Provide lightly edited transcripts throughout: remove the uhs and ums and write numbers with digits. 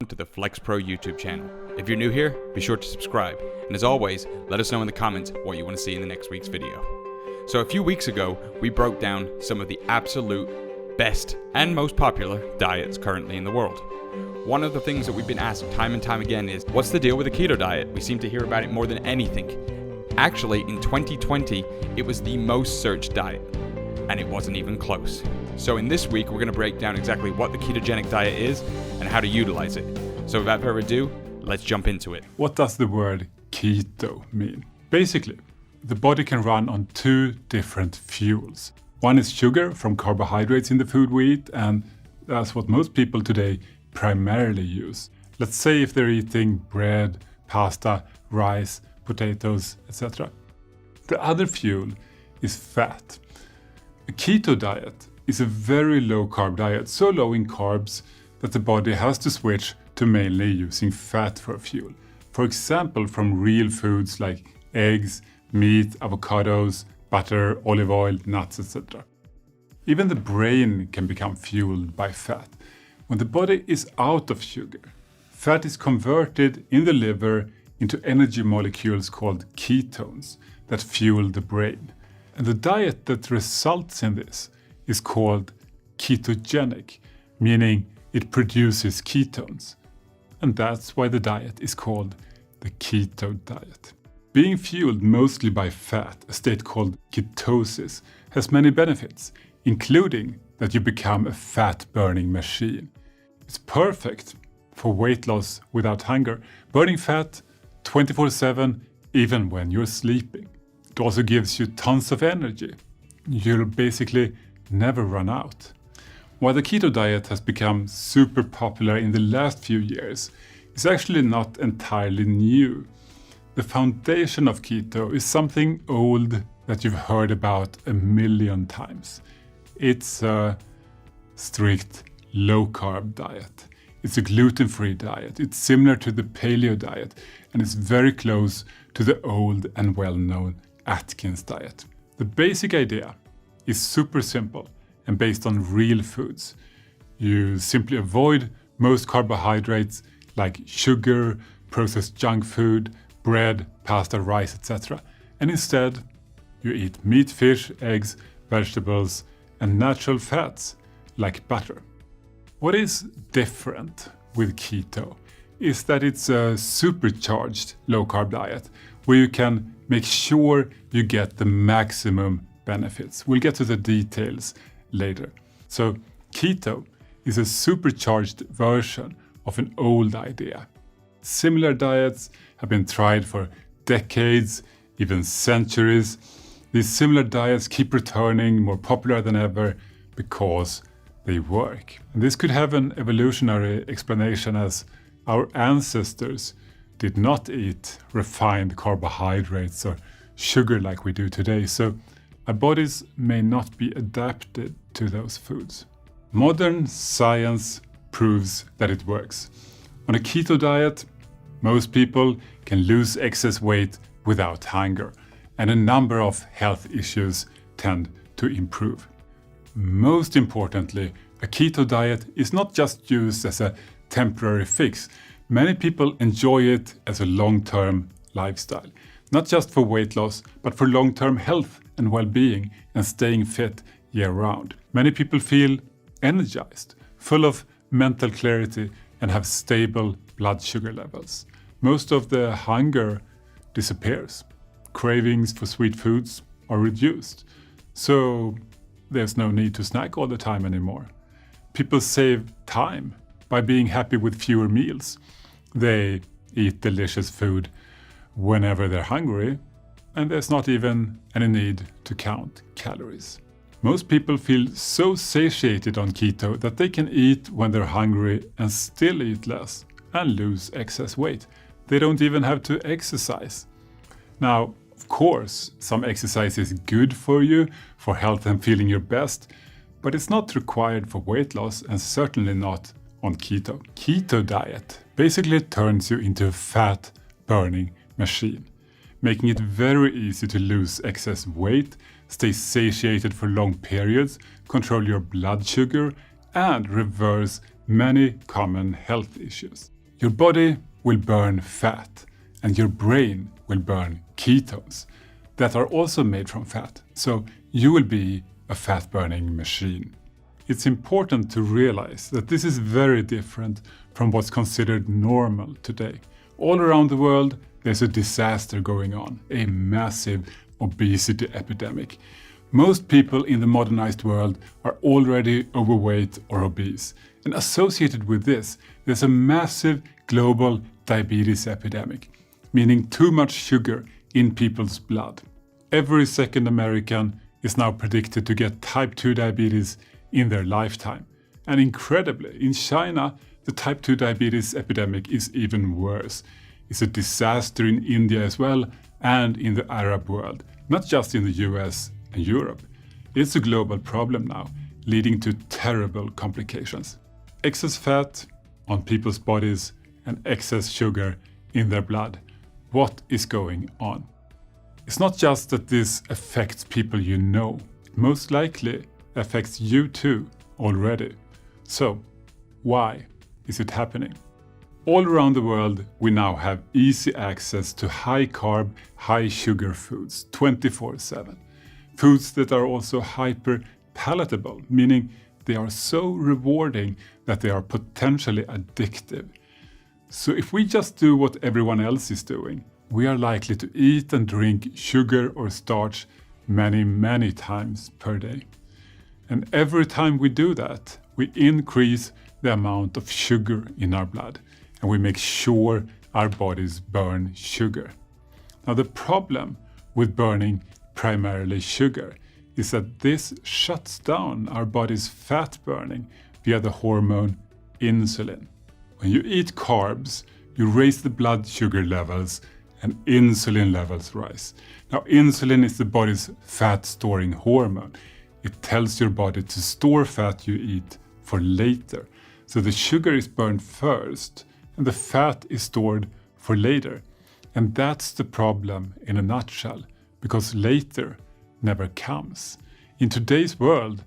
to the FlexPro YouTube channel. If you're new here, be sure to subscribe, and as always, let us know in the comments what you want to see in the next week's video. So a few weeks ago, we broke down some of the absolute best and most popular diets currently in the world. One of the things that we've been asked time and time again is, what's the deal with the keto diet? We seem to hear about it more than anything. Actually, in 2020, it was the most searched diet, and it wasn't even close. So in this week, we're going to break down exactly what the ketogenic diet is and how to utilize it. So without further ado, let's jump into it. What does the word keto mean? Basically, the body can run on two different fuels. One is sugar from carbohydrates in the food we eat, and that's what most people today primarily use. Let's say if they're eating bread, pasta, rice, potatoes, etc. The other fuel is fat. A keto diet is a very low carb diet, so low in carbs that the body has to switch to mainly using fat for fuel. For example, from real foods like eggs, meat, avocados, butter, olive oil, nuts, etc. Even the brain can become fueled by fat. When the body is out of sugar, fat is converted in the liver into energy molecules called ketones that fuel the brain. And the diet that results in this is called ketogenic, meaning it produces ketones. And that's why the diet is called the keto diet. Being fueled mostly by fat, a state called ketosis, has many benefits, including that you become a fat-burning machine. It's perfect for weight loss without hunger, burning fat 24/7 even when you're sleeping. It also gives you tons of energy. You'll basically never run out. While the keto diet has become super popular in the last few years, it's actually not entirely new. The foundation of keto is something old that you've heard about a million times. It's a strict low-carb diet. It's a gluten-free diet. It's similar to the paleo diet, and it's very close to the old and well-known Atkins diet. The basic idea is super simple and based on real foods. You simply avoid most carbohydrates like sugar, processed junk food, bread, pasta, rice, etc. And instead, you eat meat, fish, eggs, vegetables, and natural fats like butter. What is different with keto is that it's a supercharged low-carb diet where you can make sure you get the maximum benefits. We'll get to the details later. So keto is a supercharged version of an old idea. Similar diets have been tried for decades, even centuries. These similar diets keep returning, more popular than ever, because they work. And this could have an evolutionary explanation, as our ancestors did not eat refined carbohydrates or sugar like we do today, so our bodies may not be adapted to those foods. Modern science proves that it works. On a keto diet, most people can lose excess weight without hunger, and a number of health issues tend to improve. Most importantly, a keto diet is not just used as a temporary fix. Many people enjoy it as a long-term lifestyle, not just for weight loss, but for long-term health and well-being and staying fit year-round. Many people feel energized, full of mental clarity, and have stable blood sugar levels. Most of the hunger disappears. Cravings for sweet foods are reduced, so there's no need to snack all the time anymore. People save time by being happy with fewer meals. They eat delicious food whenever they're hungry, and there's not even any need to count calories. Most people feel so satiated on keto that they can eat when they're hungry and still eat less and lose excess weight. They don't even have to exercise. Now, of course, some exercise is good for you, for health and feeling your best, but it's not required for weight loss and certainly not on keto. Keto diet basically turns you into a fat-burning machine, making it very easy to lose excess weight, stay satiated for long periods, control your blood sugar, and reverse many common health issues. your body will burn fat and your brain will burn ketones that are also made from fat. So you will be a fat-burning machine. It's important to realize that this is very different from what's considered normal today. All around the world, there's a disaster going on, a massive obesity epidemic. Most people in the modernized world are already overweight or obese. And associated with this, there's a massive global diabetes epidemic, meaning too much sugar in people's blood. Every second American is now predicted to get type 2 diabetes in their lifetime. And incredibly, in China, the type 2 diabetes epidemic is even worse. It's a disaster in India as well and in the Arab world, not just in the US and Europe. It's a global problem now, leading to terrible complications. Excess fat on people's bodies and excess sugar in their blood. What is going on? It's not just that this affects people you know. It most likely affects you too already. So, why is it happening? All around the world, we now have easy access to high-carb, high-sugar foods 24/7. Foods that are also hyper-palatable, meaning they are so rewarding that they are potentially addictive. So if we just do what everyone else is doing, we are likely to eat and drink sugar or starch many times per day. And every time we do that, we increase the amount of sugar in our blood, and we make sure our bodies burn sugar. Now the problem with burning primarily sugar is that this shuts down our body's fat burning via the hormone insulin. When you eat carbs, you raise the blood sugar levels and insulin levels rise. Now insulin is the body's fat-storing hormone. It tells your body to store fat you eat for later. So the sugar is burned first and the fat is stored for later. And that's the problem in a nutshell, because later never comes. In today's world,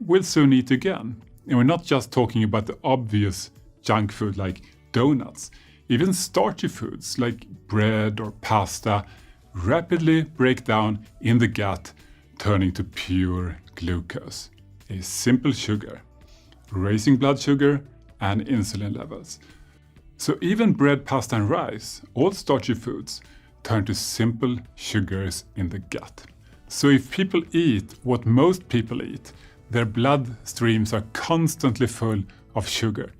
we'll soon eat again. And we're not just talking about the obvious junk food like donuts. Even starchy foods like bread or pasta rapidly break down in the gut, turning to pure glucose, a simple sugar, raising blood sugar and insulin levels. So even bread, pasta and rice, all starchy foods, turn to simple sugars in the gut. So if people eat what most people eat, their blood streams are constantly full of sugar.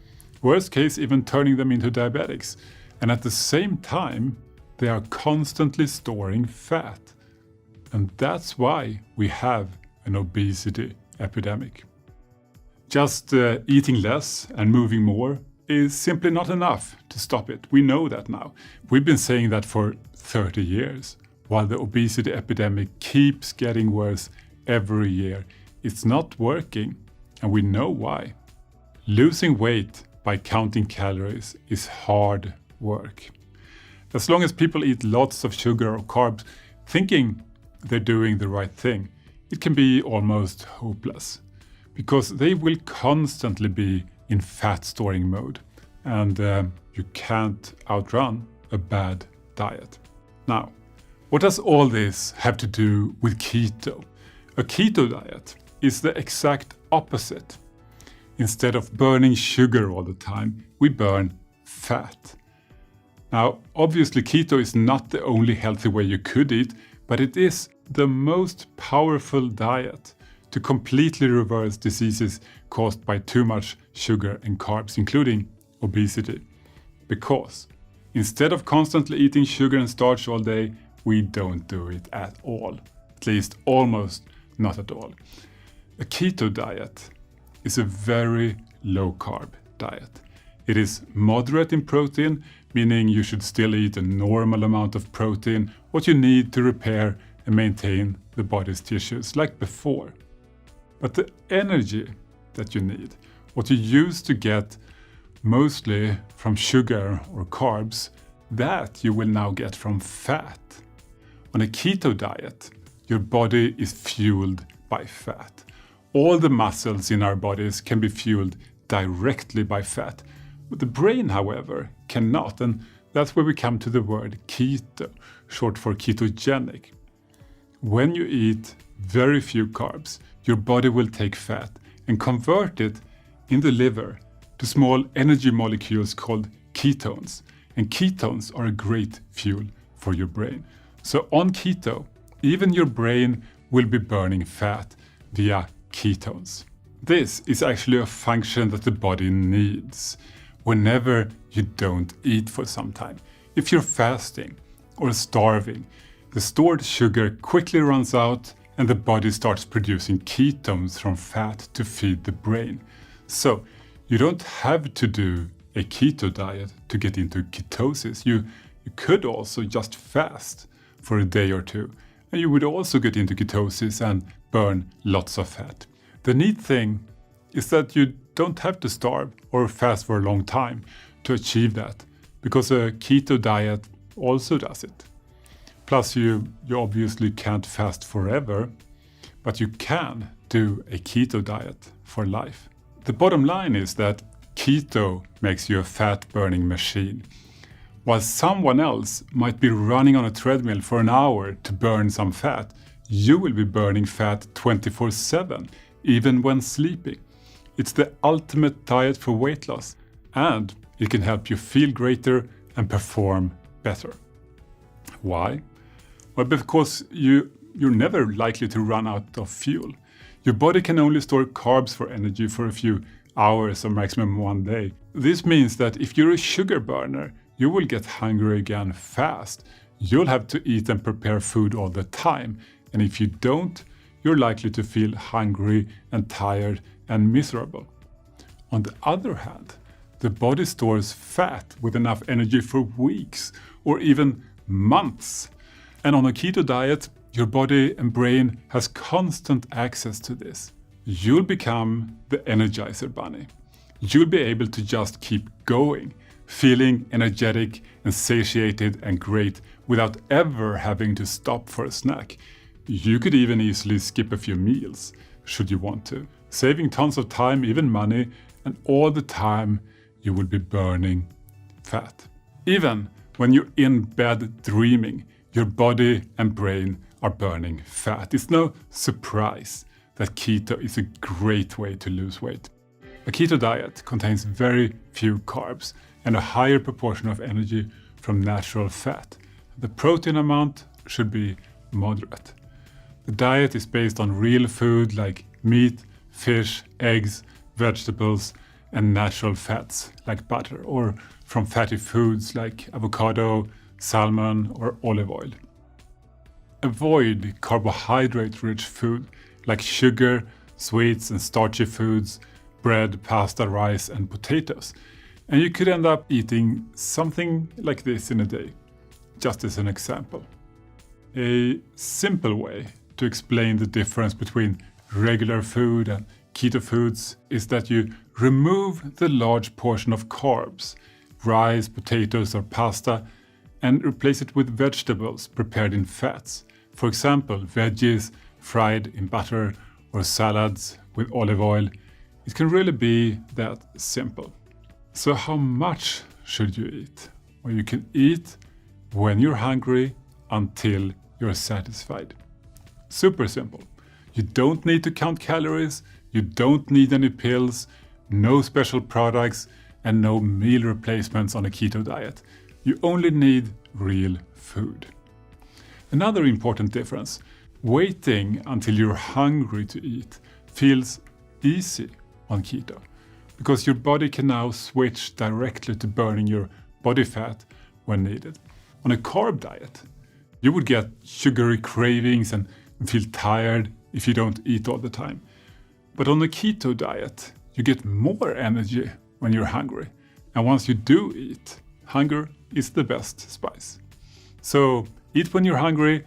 Worst case, even turning them into diabetics. And at the same time, they are constantly storing fat. And that's why we have an obesity epidemic. Just eating less and moving more is simply not enough to stop it. We know that now. We've been saying that for 30 years, while the obesity epidemic keeps getting worse every year. It's not working, and we know why. Losing weight by counting calories is hard work. As long as people eat lots of sugar or carbs, thinking they're doing the right thing, it can be almost hopeless, because they will constantly be in fat-storing mode, and you can't outrun a bad diet. Now, what does all this have to do with keto? A keto diet is the exact opposite. Instead of burning sugar all the time, we burn fat. Now, obviously keto is not the only healthy way you could eat, but it is the most powerful diet to completely reverse diseases caused by too much sugar and carbs, including obesity. Because instead of constantly eating sugar and starch all day, we don't do it at all. At least almost not at all. A keto diet is a very low-carb diet. It is moderate in protein, meaning you should still eat a normal amount of protein, what you need to repair and maintain the body's tissues like before. But the energy that you need, what you used to get mostly from sugar or carbs, that you will now get from fat. On a keto diet, your body is fueled by fat. All the muscles in our bodies can be fueled directly by fat. But the brain, however, cannot. And that's where we come to the word keto, short for ketogenic. When you eat very few carbs, your body will take fat and convert it in the liver to small energy molecules called ketones. And ketones are a great fuel for your brain. So on keto, even your brain will be burning fat via ketones. This is actually a function that the body needs whenever you don't eat for some time. If you're fasting or starving, the stored sugar quickly runs out and the body starts producing ketones from fat to feed the brain. So you don't have to do a keto diet to get into ketosis. You could also just fast for a day or two, and you would also get into ketosis and burn lots of fat. The neat thing is that you don't have to starve or fast for a long time to achieve that, because a keto diet also does it. Plus, you obviously can't fast forever, but you can do a keto diet for life. The bottom line is that keto makes you a fat-burning machine. While someone else might be running on a treadmill for an hour to burn some fat, you will be burning fat 24/7, even when sleeping. It's the ultimate diet for weight loss, and it can help you feel greater and perform better. Why? Well, because you're never likely to run out of fuel. Your body can only store carbs for energy for a few hours or maximum one day. This means that if you're a sugar burner, you will get hungry again fast. You'll have to eat and prepare food all the time. And if you don't, you're likely to feel hungry and tired and miserable. On the other hand, the body stores fat with enough energy for weeks or even months. And on a keto diet, your body and brain has constant access to this. You'll become the Energizer Bunny. You'll be able to just keep going, feeling energetic and satiated and great without ever having to stop for a snack. You could even easily skip a few meals, should you want to, saving tons of time, even money, and all the time you will be burning fat. Even when you're in bed dreaming, your body and brain are burning fat. It's no surprise that keto is a great way to lose weight. A keto diet contains very few carbs and a higher proportion of energy from natural fat. The protein amount should be moderate. The diet is based on real food like meat, fish, eggs, vegetables, and natural fats like butter, or from fatty foods like avocado, salmon, or olive oil. Avoid carbohydrate-rich food like sugar, sweets, and starchy foods, bread, pasta, rice, and potatoes. And you could end up eating something like this in a day, just as an example. A simple way to explain the difference between regular food and keto foods is that you remove the large portion of carbs, rice, potatoes, or pasta, and replace it with vegetables prepared in fats. For example, veggies fried in butter or salads with olive oil. It can really be that simple. So how much should you eat? Well, you can eat when you're hungry until you're satisfied. Super simple. You don't need to count calories, you don't need any pills, no special products, and no meal replacements on a keto diet. You only need real food. Another important difference, waiting until you're hungry to eat feels easy on keto, because your body can now switch directly to burning your body fat when needed. On a carb diet, you would get sugary cravings and feel tired if you don't eat all the time. But on a keto diet, you get more energy when you're hungry. And once you do eat, hunger is the best spice. So eat when you're hungry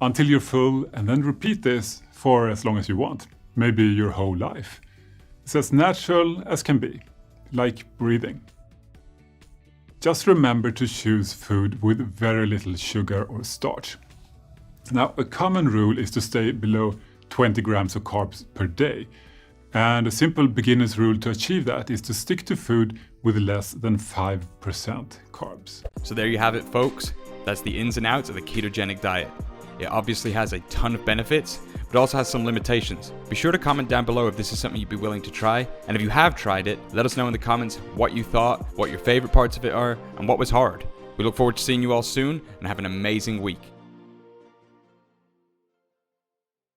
until you're full, and then repeat this for as long as you want, maybe your whole life. It's as natural as can be, like breathing. Just remember to choose food with very little sugar or starch. Now, a common rule is to stay below 20 grams of carbs per day. And a simple beginner's rule to achieve that is to stick to food with less than 5% carbs. So there you have it, folks. That's the ins and outs of the ketogenic diet. It obviously has a ton of benefits, but also has some limitations. Be sure to comment down below if this is something you'd be willing to try. And if you have tried it, let us know in the comments what you thought, what your favorite parts of it are, and what was hard. We look forward to seeing you all soon, and have an amazing week.